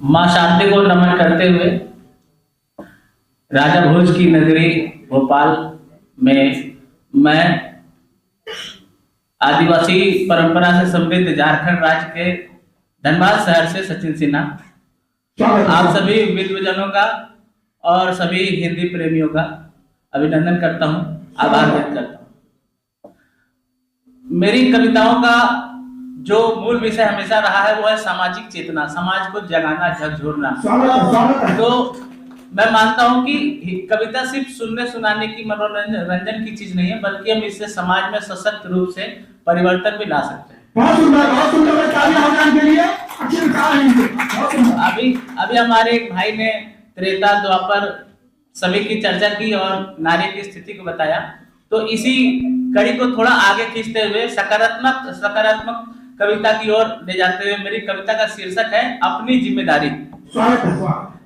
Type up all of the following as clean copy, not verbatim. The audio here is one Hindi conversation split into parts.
मां शांति को नमन करते हुए राजा भोज की नगरी भोपाल में मैं आदिवासी परंपरा से समृद्ध झारखंड राज्य के धनबाद शहर से सचिन सिन्हा आप सभी विद्वजनों का और सभी हिंदी प्रेमियों का अभिनंदन करता हूं, आभार व्यक्त करता हूं। मेरी कविताओं का जो मूल विषय हमेशा रहा है वो है सामाजिक चेतना, समाज को जगाना, झकझोरना। तो मैं मानता हूं कि कविता सिर्फ सुनने सुनाने की, मनोरंजन की चीज नहीं है, बल्कि हम इससे समाज में सशक्त रूप से परिवर्तन भी ला सकते हैं। अभी हमारे एक भाई ने त्रेता द्वापर सभी की चर्चा की और नारी की स्थिति को बताया, तो इसी कड़ी को थोड़ा आगे खींचते हुए सकारात्मक कविता की ओर ले जाते हुए मेरी कविता का शीर्षक है अपनी जिम्मेदारी।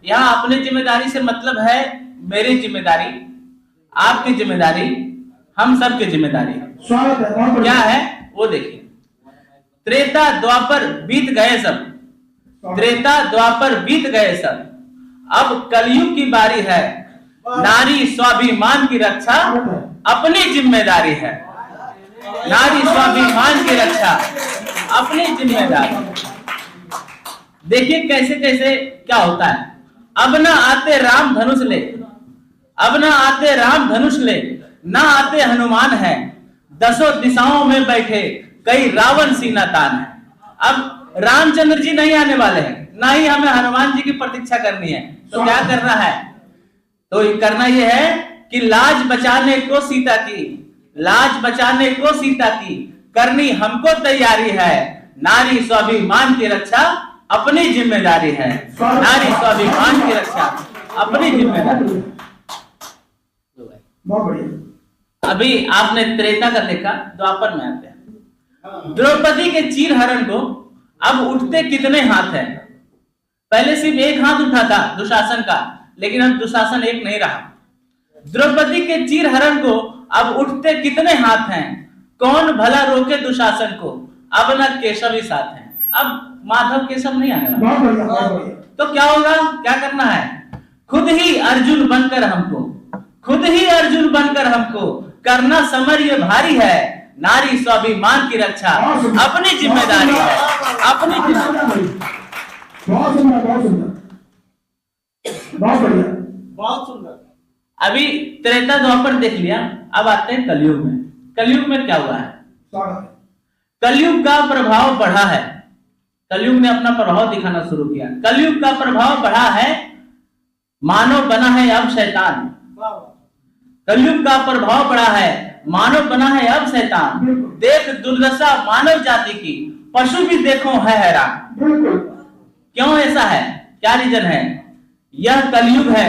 यहाँ अपनी जिम्मेदारी से मतलब है मेरी जिम्मेदारी, आपकी जिम्मेदारी, हम सब की जिम्मेदारी क्या है वो देखिए। त्रेता द्वापर बीत गए सब, त्रेता द्वापर बीत गए सब, अब कलयुग की बारी है, नारी स्वाभिमान की रक्षा अपनी जिम्मेदारी है। नारी स्वाभिमान की रक्षा अपनी जिम्मेदारी। देखिए कैसे कैसे क्या होता है। अब ना आते राम धनुष ले, अब ना आते राम धनुष ले, ना आते हनुमान है, दसों दिशाओं में बैठे कई रावण सीना तान है। अब रामचंद्र जी नहीं आने वाले हैं, ना ही हमें हनुमान जी की प्रतीक्षा करनी है, तो क्या करना है? तो करना यह है कि लाज बचाने को सीता की, लाज बचाने को सीता की करनी हमको तैयारी है। नारी स्वाभिमान की रक्षा अपनी जिम्मेदारी है। नारी स्वाभिमान की रक्षा अपनी जिम्मेदारी। अभी आपने त्रेता का देखा, द्वापर में आते हैं। द्रौपदी के चीर हरण को अब उठते कितने हाथ हैं? पहले सिर्फ एक हाथ उठा था दुशासन का, लेकिन अब दुशासन एक नहीं रहा। द्रौपदी के चीर हरण को अब उठते कितने हाथ हैं? कौन भला रोके दुशासन को? अब न केशव ही साथ हैं। अब माधव केशव नहीं आने वाले। तो क्या होगा? क्या करना है? खुद ही अर्जुन बनकर हमको, खुद ही अर्जुन बनकर हमको करना समर ये भारी है। नारी स्वाभिमान की रक्षा अपनी जिम्मेदारी है, अपनी जिम्मेदारी। बहुत सुंदर, बहुत सुंदर, बहुत बढ़िया, बहुत सुंदर। अभी त्रेता द्वापर देख लिया, अब आते हैं कलयुग में। कलयुग में क्या हुआ है? कलयुग का प्रभाव बढ़ा है। कलयुग ने अपना प्रभाव दिखाना शुरू किया। कलयुग का प्रभाव बढ़ा है, मानव बना है अब शैतान। कलयुग का प्रभाव बढ़ा है, मानव बना है अब शैतान। देख दुर्दशा मानव जाति की, पशु भी देखो है हैरान। क्यों ऐसा है? क्या रीजन है? यह कलयुग है।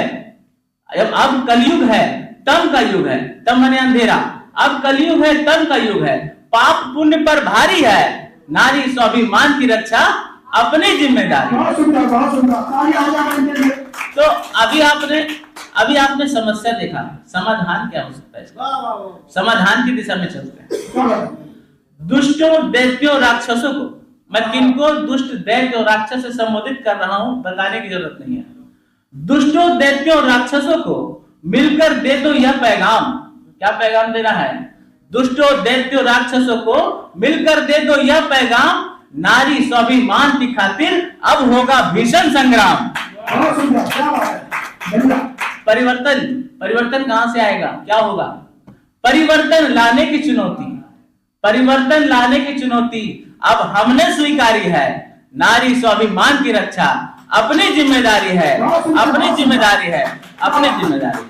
अब कलयुग है, तम का युग है। तम माने अंधेरा। अब कलयुग है, तम का युग है। पाप पुण्य पर भारी है, नारी स्वाभिमान की रक्षा अपनी जिम्मेदारी। तो अभी आपने समस्या देखा, समाधान क्या हो सकता है इसका? समाधान की दिशा में चलते हैं। दुष्टों दैत्यों राक्षसों को, मैं किनको दुष्ट दैत्य और राक्षस से संबोधित कर रहा हूं बताने की जरूरत नहीं है। दुष्टों दैत्यों और राक्षसों को मिलकर दे दो यह पैगाम। क्या पैगाम देना है? दुष्टों दैत्यों राक्षसों को मिलकर दे दो यह पैगाम, नारी स्वाभिमान की खातिर अब होगा भीषण संग्राम। परिवर्तन कहां से आएगा? क्या होगा? परिवर्तन लाने की चुनौती, परिवर्तन लाने की चुनौती अब हमने स्वीकारी है। नारी स्वाभिमान की रक्षा अपनी जिम्मेदारी है, अपनी जिम्मेदारी है, अपनी जिम्मेदारी।